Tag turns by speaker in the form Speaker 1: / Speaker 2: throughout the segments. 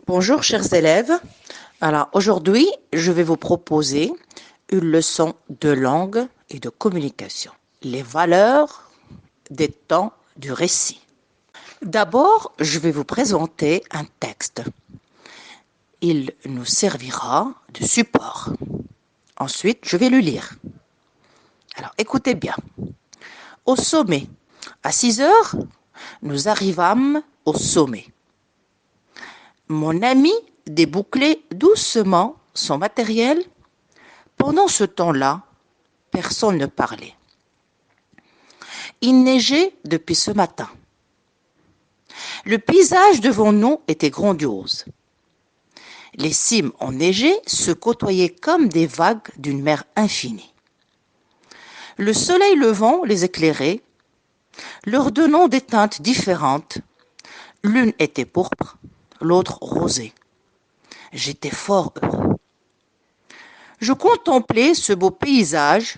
Speaker 1: Bonjour chers élèves. Alors aujourd'hui, je vais vous proposer une leçon de langue et de communication. Les valeurs des temps du récit. D'abord, je vais vous présenter un texte. Il nous servira de support. Ensuite, je vais le lire. Alors écoutez bien. Au sommet, à 6 heures, nous arrivâmes au sommet. Mon ami débouclait doucement son matériel. Pendant ce temps-là, personne ne parlait. Il neigeait depuis ce matin. Le paysage devant nous était grandiose. Les cimes enneigées se côtoyaient comme des vagues d'une mer infinie. Le soleil levant les éclairait, leur donnant des teintes différentes. L'une était pourpre, l'autre rosée. J'étais fort heureux. Je contemplais ce beau paysage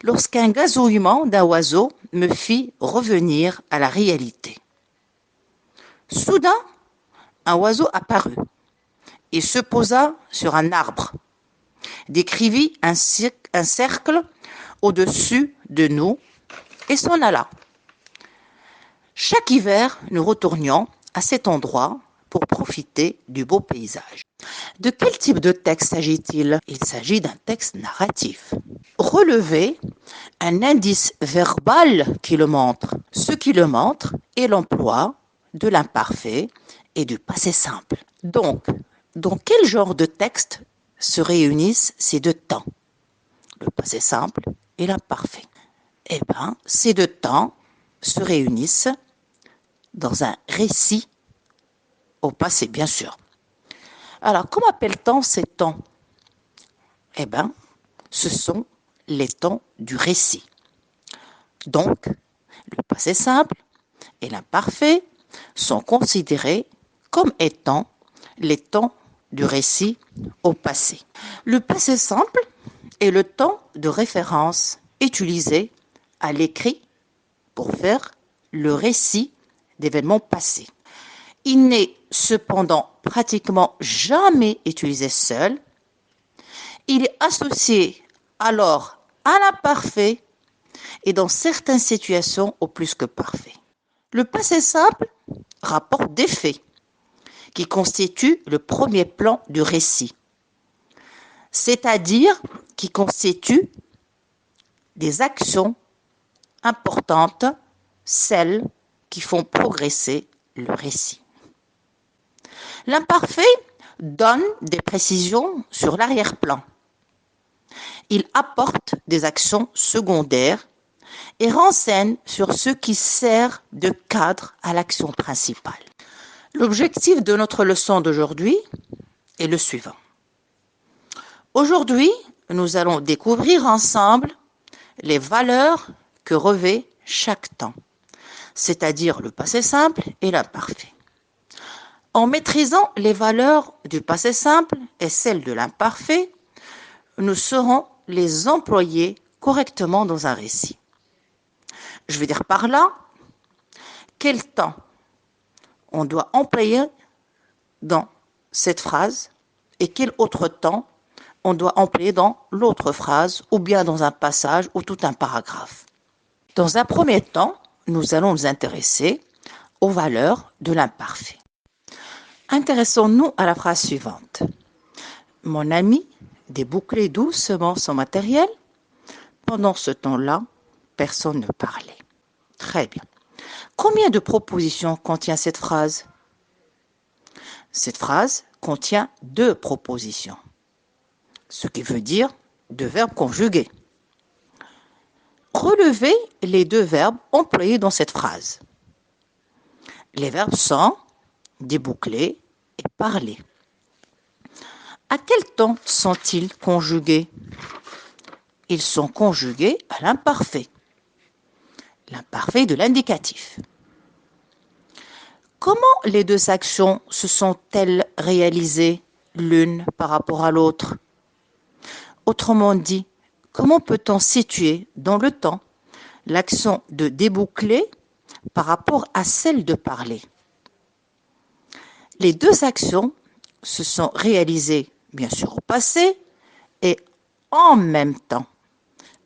Speaker 1: lorsqu'un gazouillement d'un oiseau me fit revenir à la réalité. Soudain, un oiseau apparut et se posa sur un arbre, décrivit un cercle au-dessus de nous et s'en alla. Chaque hiver, nous retournions à cet endroit pour profiter du beau paysage. De quel type de texte s'agit-il? Il s'agit d'un texte narratif. Relevez un indice verbal qui le montre. Ce qui le montre est l'emploi de l'imparfait et du passé simple. Donc, dans quel genre de texte se réunissent ces deux temps, le passé simple et l'imparfait? Eh bien, ces deux temps se réunissent dans un récit au passé, bien sûr. Alors, comment appelle-t-on ces temps? Eh bien, ce sont les temps du récit. Donc, le passé simple et l'imparfait sont considérés comme étant les temps du récit au passé. Le passé simple est le temps de référence utilisé à l'écrit pour faire le récit d'événements passés. Il n'est cependant pratiquement jamais utilisé seul. Il est associé alors à l'imparfait et dans certaines situations au plus que parfait. Le passé simple rapporte des faits qui constituent le premier plan du récit, c'est-à-dire qui constituent des actions importantes, celles qui font progresser le récit. L'imparfait donne des précisions sur l'arrière-plan. Il apporte des actions secondaires et renseigne sur ce qui sert de cadre à l'action principale. L'objectif de notre leçon d'aujourd'hui est le suivant. Aujourd'hui, nous allons découvrir ensemble les valeurs que revêt chaque temps, c'est-à-dire le passé simple et l'imparfait. En maîtrisant les valeurs du passé simple et celles de l'imparfait, nous saurons les employer correctement dans un récit. Je veux dire par là, quel temps on doit employer dans cette phrase et quel autre temps on doit employer dans l'autre phrase ou bien dans un passage ou tout un paragraphe. Dans un premier temps, nous allons nous intéresser aux valeurs de l'imparfait. Intéressons-nous à la phrase suivante. Mon ami débouclait doucement son matériel. Pendant ce temps-là, personne ne parlait. Très bien. Combien de propositions contient cette phrase? Cette phrase contient 2 propositions, ce qui veut dire 2 verbes conjugués. Relevez les 2 verbes employés dans cette phrase. Les verbes sont déboucler et parler. À quel temps sont-ils conjugués? Ils sont conjugués à l'imparfait. L'imparfait de l'indicatif. Comment les 2 actions se sont-elles réalisées l'une par rapport à l'autre? Autrement dit, comment peut-on situer dans le temps l'action de déboucler par rapport à celle de parler? Les deux actions se sont réalisées, bien sûr, au passé et en même temps.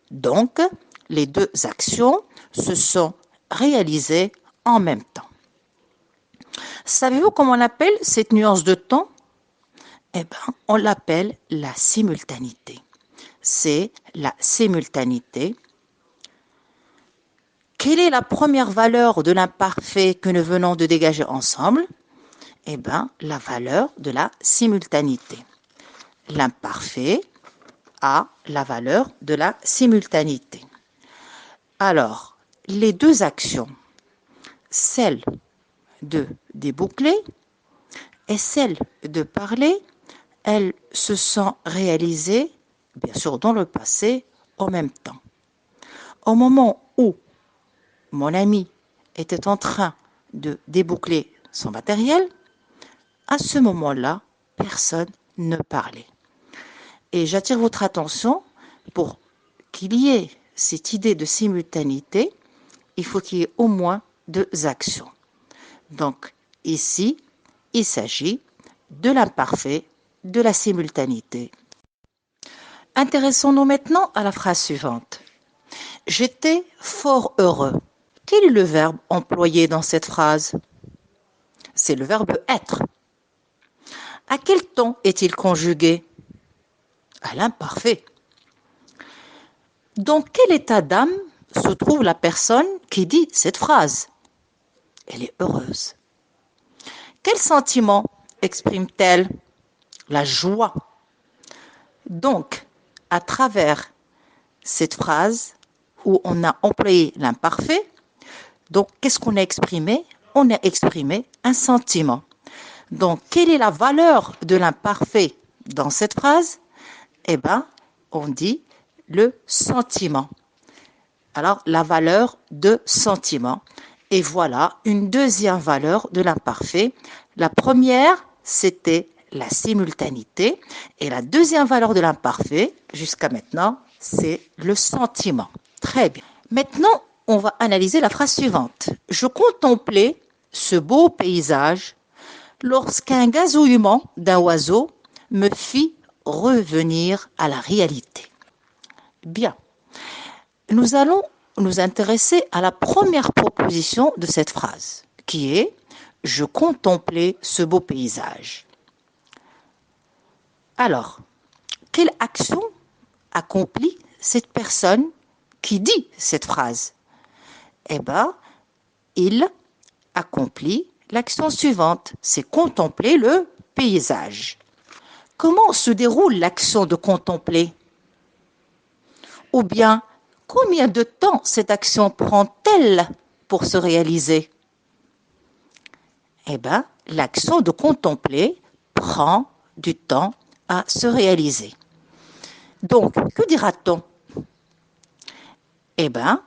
Speaker 1: Donc, les deux actions se sont réalisées en même temps. Savez-vous comment on appelle cette nuance de temps? Eh bien, on l'appelle la simultanéité. C'est la simultanéité. Quelle est la première valeur de l'imparfait que nous venons de dégager ensemble? Eh bien, la valeur de la simultanéité. L'imparfait a la valeur de la simultanéité. Alors, les deux actions, celle de déboucler et celle de parler, elles se sont réalisées, bien sûr, dans le passé, en même temps. Au moment où mon ami était en train de déboucler son matériel, à ce moment-là, personne ne parlait. Et j'attire votre attention pour qu'il y ait cette idée de simultanéité, il faut qu'il y ait au moins deux actions. Donc, ici, il s'agit de l'imparfait, de la simultanéité. Intéressons-nous maintenant à la phrase suivante. J'étais fort heureux. Quel est le verbe employé dans cette phrase? C'est le verbe être. À quel temps est-il conjugué? À l'imparfait. Dans quel état d'âme se trouve la personne qui dit cette phrase? Elle est heureuse. Quel sentiment exprime-t-elle? La joie. Donc, à travers cette phrase où on a employé l'imparfait, donc qu'est-ce qu'on a exprimé? On a exprimé un sentiment. Donc, quelle est la valeur de l'imparfait dans cette phrase? Eh bien, on dit le sentiment. Alors, la valeur de sentiment. Et voilà une deuxième valeur de l'imparfait. La première, c'était la simultanéité. Et la deuxième valeur de l'imparfait, jusqu'à maintenant, c'est le sentiment. Très bien. Maintenant, on va analyser la phrase suivante. Je contemplais ce beau paysage lorsqu'un gazouillement d'un oiseau me fit revenir à la réalité. Bien. Nous allons nous intéresser à la première proposition de cette phrase, qui est « Je contemplais ce beau paysage ». Alors, quelle action accomplit cette personne qui dit cette phrase? Eh bien, il accomplit l'action suivante, c'est contempler le paysage. Comment se déroule l'action de contempler? Ou bien, combien de temps cette action prend-elle pour se réaliser? Eh bien, l'action de contempler prend du temps à se réaliser. Donc, que dira-t-on? Eh bien,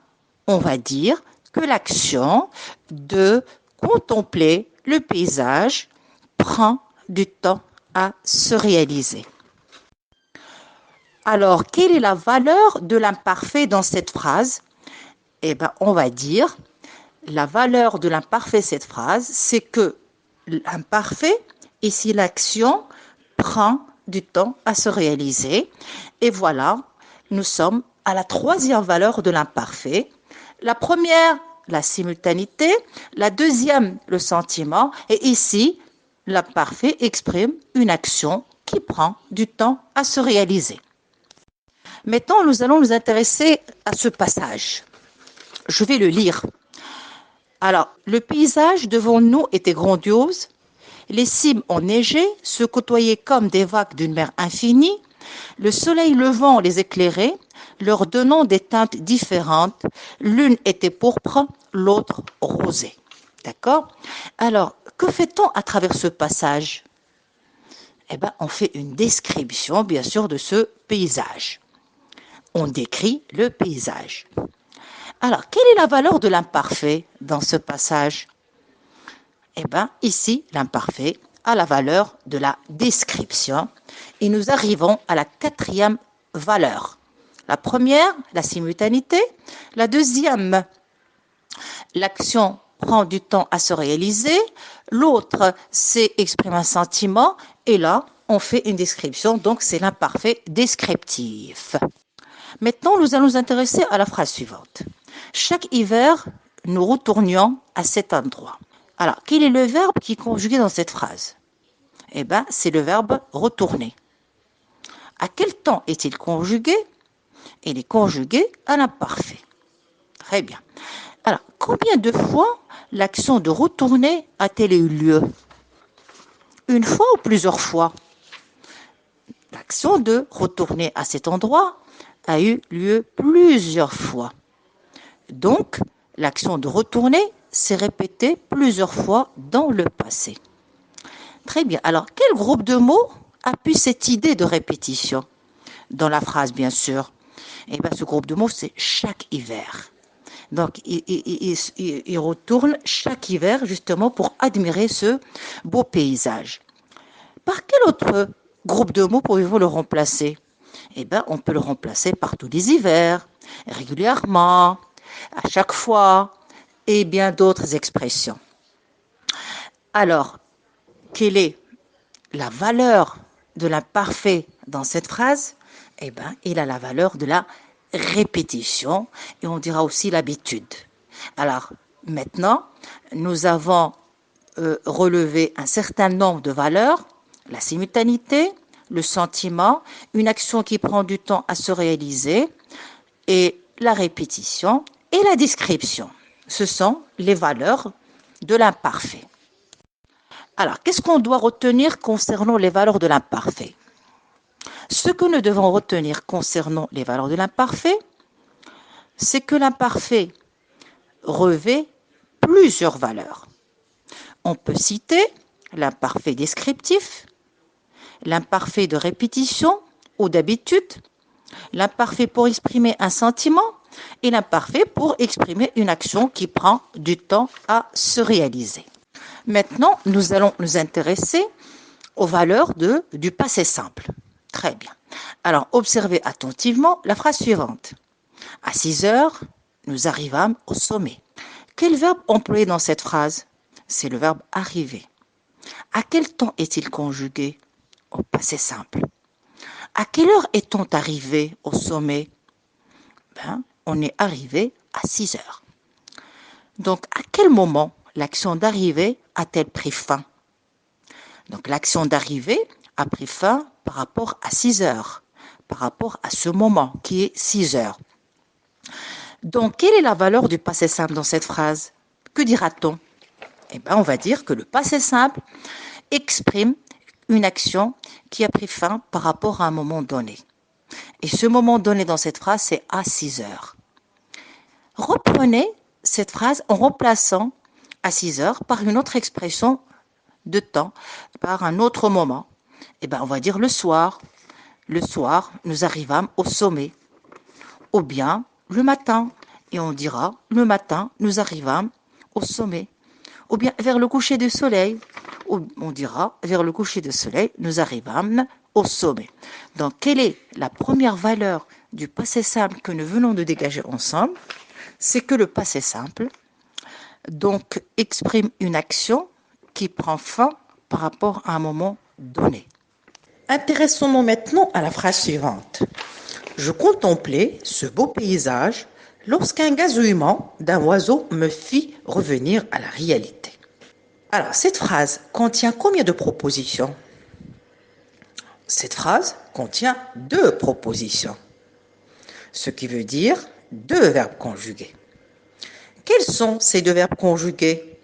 Speaker 1: on va dire que l'action de contempler le paysage prend du temps à se réaliser. Alors, quelle est la valeur de l'imparfait dans cette phrase? Eh bien, on va dire, la valeur de l'imparfait de cette phrase, c'est que l'imparfait, ici l'action, prend du temps à se réaliser. Et voilà, nous sommes à la troisième valeur de l'imparfait. La première, la simultanéité. La deuxième, le sentiment. Et ici, l'imparfait exprime une action qui prend du temps à se réaliser. Maintenant, nous allons nous intéresser à ce passage. Je vais le lire. Alors, le paysage devant nous était grandiose. Les cimes enneigées se côtoyaient comme des vagues d'une mer infinie. Le soleil levant les éclairait, leur donnant des teintes différentes. L'une était pourpre, l'autre rosée. D'accord? Alors, que fait-on à travers ce passage? Eh bien, on fait une description, bien sûr, de ce paysage. On décrit le paysage. Alors, quelle est la valeur de l'imparfait dans ce passage? Eh bien, ici, l'imparfait a la valeur de la description et nous arrivons à la quatrième valeur. La première, la simultanéité. La deuxième, l'action prend du temps à se réaliser, l'autre, c'est exprimer un sentiment, et là, on fait une description, donc c'est l'imparfait descriptif. Maintenant, nous allons nous intéresser à la phrase suivante. Chaque hiver, nous retournions à cet endroit. Alors, quel est le verbe qui est conjugué dans cette phrase? Eh bien, c'est le verbe retourner. À quel temps est-il conjugué? Il est conjugué à l'imparfait. Très bien. Alors, combien de fois l'action de retourner a-t-elle eu lieu? Une fois ou plusieurs fois? L'action de retourner à cet endroit a eu lieu plusieurs fois. Donc, l'action de retourner s'est répétée plusieurs fois dans le passé. Très bien. Alors, quel groupe de mots appuie cette idée de répétition? Dans la phrase, bien sûr. Eh bien, ce groupe de mots, c'est chaque hiver. Donc, il retourne chaque hiver justement pour admirer ce beau paysage. Par quel autre groupe de mots pouvez-vous le remplacer? Eh bien, on peut le remplacer par tous les hivers, régulièrement, à chaque fois, et bien d'autres expressions. Alors, quelle est la valeur de l'imparfait dans cette phrase? Eh bien, il a la valeur de la répétition et on dira aussi l'habitude. Alors, maintenant, nous avons relevé un certain nombre de valeurs, la simultanéité, le sentiment, une action qui prend du temps à se réaliser et la répétition et la description. Ce sont les valeurs de l'imparfait. Alors, qu'est-ce qu'on doit retenir concernant les valeurs de l'imparfait? Ce que nous devons retenir concernant les valeurs de l'imparfait, c'est que l'imparfait revêt plusieurs valeurs. On peut citer l'imparfait descriptif, l'imparfait de répétition ou d'habitude, l'imparfait pour exprimer un sentiment et l'imparfait pour exprimer une action qui prend du temps à se réaliser. Maintenant, nous allons nous intéresser aux valeurs du passé simple. Très bien. Alors, observez attentivement la phrase suivante. À 6 heures, nous arrivâmes au sommet. Quel verbe employé dans cette phrase? C'est le verbe arriver. À quel temps est-il conjugué? Au passé simple. À quelle heure est-on arrivé au sommet? On est arrivé à 6 heures. Donc, à quel moment l'action d'arriver a-t-elle pris fin? Donc, l'action d'arriver a pris fin par rapport à 6 heures, par rapport à ce moment qui est 6 heures. Donc, quelle est la valeur du passé simple dans cette phrase? Que dira-t-on? Eh bien, on va dire que le passé simple exprime une action qui a pris fin par rapport à un moment donné. Et ce moment donné dans cette phrase, c'est à 6 heures. Reprenez cette phrase en remplaçant à 6 heures par une autre expression de temps, par un autre moment. Eh bien, on va dire le soir. Le soir, nous arrivâmes au sommet. Ou bien le matin. Et on dira le matin, nous arrivâmes au sommet. Ou bien vers le coucher du soleil. Ou on dira vers le coucher du soleil, nous arrivâmes au sommet. Donc, quelle est la première valeur du passé simple que nous venons de dégager ensemble? C'est que le passé simple donc exprime une action qui prend fin par rapport à un moment donné. Intéressons-nous maintenant à la phrase suivante. Je contemplais ce beau paysage lorsqu'un gazouillement d'un oiseau me fit revenir à la réalité. Alors, cette phrase contient combien de propositions? Cette phrase contient 2 propositions, ce qui veut dire 2 verbes conjugués. Quels sont ces 2 verbes conjugués?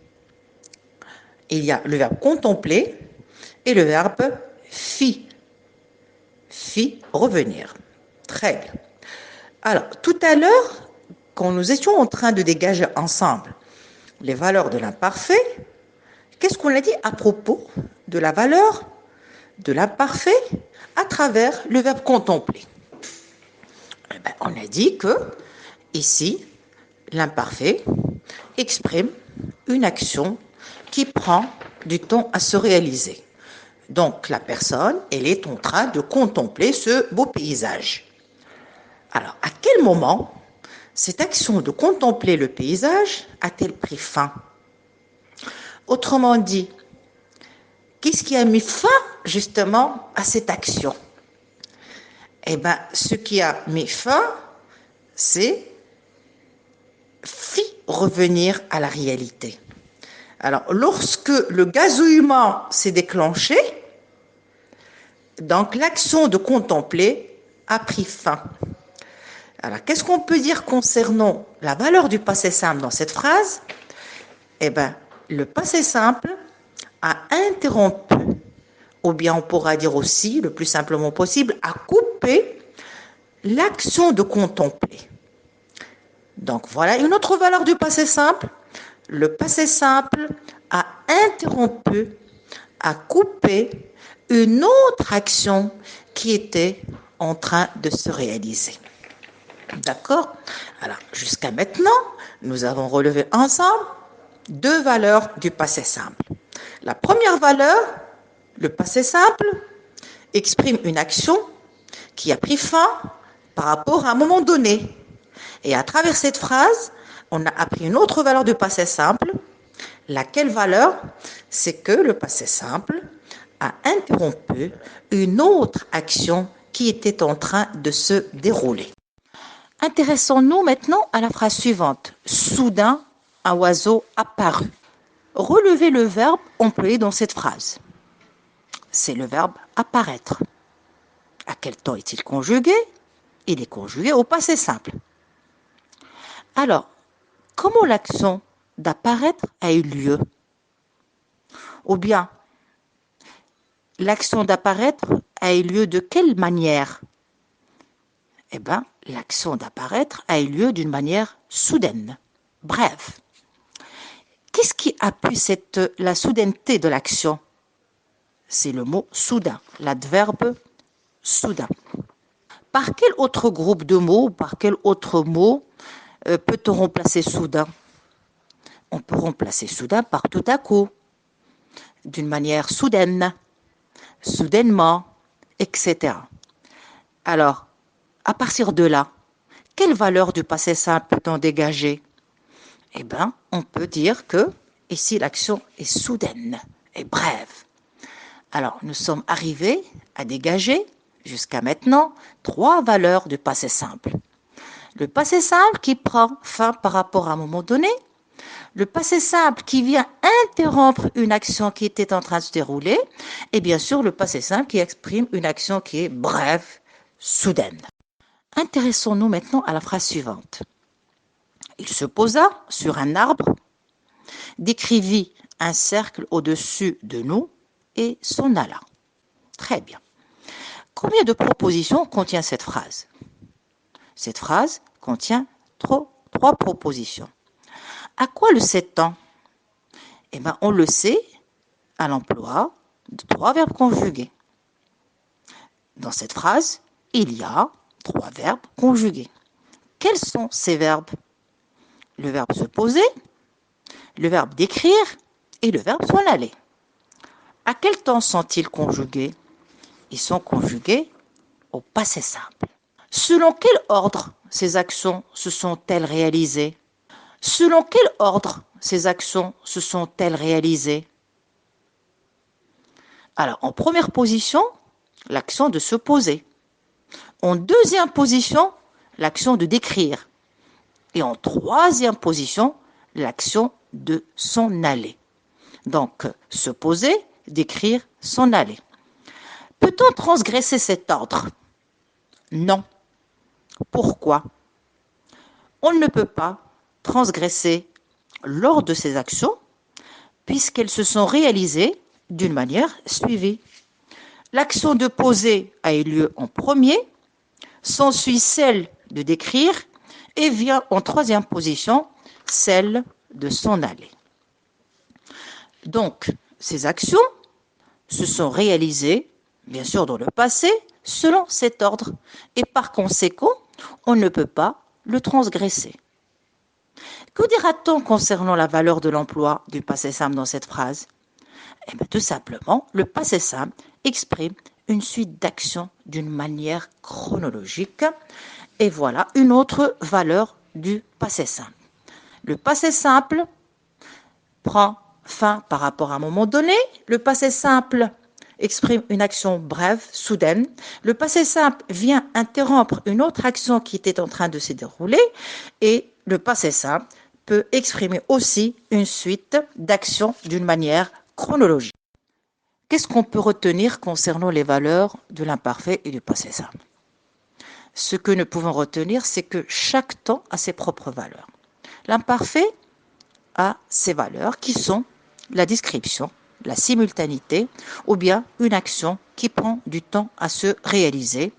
Speaker 1: Il y a le verbe contempler et le verbe fit. Fit revenir. Très bien. Alors, tout à l'heure, quand nous étions en train de dégager ensemble les valeurs de l'imparfait, qu'est-ce qu'on a dit à propos de la valeur de l'imparfait à travers le verbe contempler? On a dit que, ici, l'imparfait exprime une action qui prend du temps à se réaliser. Donc, la personne, elle est en train de contempler ce beau paysage. Alors, à quel moment cette action de contempler le paysage a-t-elle pris fin? Autrement dit, qu'est-ce qui a mis fin justement à cette action? Eh bien, ce qui a mis fin, c'est fit revenir à la réalité. Alors, lorsque le gazouillement s'est déclenché, donc l'action de contempler a pris fin. Alors, qu'est-ce qu'on peut dire concernant la valeur du passé simple dans cette phrase? Eh bien, le passé simple a interrompu, ou bien on pourra dire aussi, le plus simplement possible, a coupé l'action de contempler. Donc, voilà une autre valeur du passé simple. Le passé simple a interrompu, a coupé une autre action qui était en train de se réaliser. D'accord? Alors, jusqu'à maintenant, nous avons relevé ensemble deux valeurs du passé simple. La première valeur, le passé simple, exprime une action qui a pris fin par rapport à un moment donné. Et à travers cette phrase, on a appris une autre valeur du passé simple. Laquelle valeur? C'est que le passé simple a interrompu une autre action qui était en train de se dérouler. Intéressons-nous maintenant à la phrase suivante. Soudain, un oiseau apparut. Relevez le verbe employé dans cette phrase. C'est le verbe apparaître. À quel temps est-il conjugué? Il est conjugué au passé simple. Alors, comment l'action d'apparaître a eu lieu? Ou bien, l'action d'apparaître a eu lieu de quelle manière? Eh bien, l'action d'apparaître a eu lieu d'une manière soudaine. Bref, qu'est-ce qui appuie la soudaineté de l'action? C'est le mot soudain, l'adverbe soudain. Par quel autre groupe de mots, par quel autre mot peut-on remplacer soudain? On peut remplacer soudain par tout à coup, d'une manière soudaine, soudainement, etc. Alors, à partir de là, quelle valeur du passé simple peut-on dégager? Eh bien, on peut dire que ici l'action est soudaine et brève. Alors, nous sommes arrivés à dégager, jusqu'à maintenant, trois valeurs du passé simple. Le passé simple qui prend fin par rapport à un moment donné, le passé simple qui vient interrompre une action qui était en train de se dérouler, et bien sûr le passé simple qui exprime une action qui est brève, soudaine. Intéressons-nous maintenant à la phrase suivante. Il se posa sur un arbre, décrivit un cercle au-dessus de nous et s'en alla. Très bien. Combien de propositions contient cette phrase? Cette phrase contient trois propositions. À quoi le sait-on? Eh bien, on le sait à l'emploi de trois verbes conjugués. Dans cette phrase, il y a trois verbes conjugués. Quels sont ces verbes? Le verbe se poser, le verbe décrire et le verbe s'en aller. À quel temps sont-ils conjugués? Ils sont conjugués au passé simple. Selon quel ordre ces actions se sont-elles réalisées? Selon quel ordre ces actions se sont-elles réalisées? Alors, en première position, l'action de se poser. En deuxième position, l'action de décrire. Et en troisième position, l'action de s'en aller. Donc, se poser, décrire, s'en aller. Peut-on transgresser cet ordre? Non. Pourquoi? On ne peut pas transgresser l'ordre de ces actions puisqu'elles se sont réalisées d'une manière suivie. L'action de poser a eu lieu en premier, s'ensuit celle de décrire et vient en troisième position celle de s'en aller. Donc, ces actions se sont réalisées, bien sûr dans le passé, selon cet ordre et par conséquent, on ne peut pas le transgresser. Que dira-t-on concernant la valeur de l'emploi du passé simple dans cette phrase? Eh bien, tout simplement, le passé simple exprime une suite d'actions d'une manière chronologique. Et voilà une autre valeur du passé simple. Le passé simple prend fin par rapport à un moment donné. Le passé simple exprime une action brève, soudaine. Le passé simple vient interrompre une autre action qui était en train de se dérouler. Et le passé simple peut exprimer aussi une suite d'actions d'une manière chronologique. Qu'est-ce qu'on peut retenir concernant les valeurs de l'imparfait et du passé simple? Ce que nous pouvons retenir, c'est que chaque temps a ses propres valeurs. L'imparfait a ses valeurs qui sont la description, la simultanéité ou bien une action qui prend du temps à se réaliser,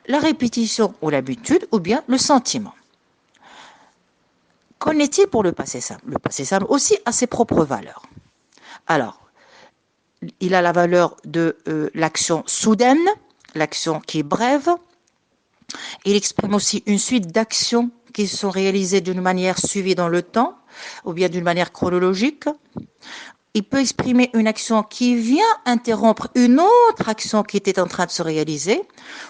Speaker 1: la répétition ou l'habitude ou bien le sentiment. Qu'en est-il pour le passé simple? Le passé simple aussi a ses propres valeurs. Alors, il a la valeur de l'action soudaine, l'action qui est brève. Il exprime aussi une suite d'actions qui sont réalisées d'une manière suivie dans le temps ou bien d'une manière chronologique. Il peut exprimer une action qui vient interrompre une autre action qui était en train de se réaliser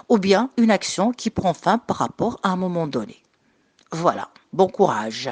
Speaker 1: ou bien une action qui prend fin par rapport à un moment donné. Voilà, bon courage.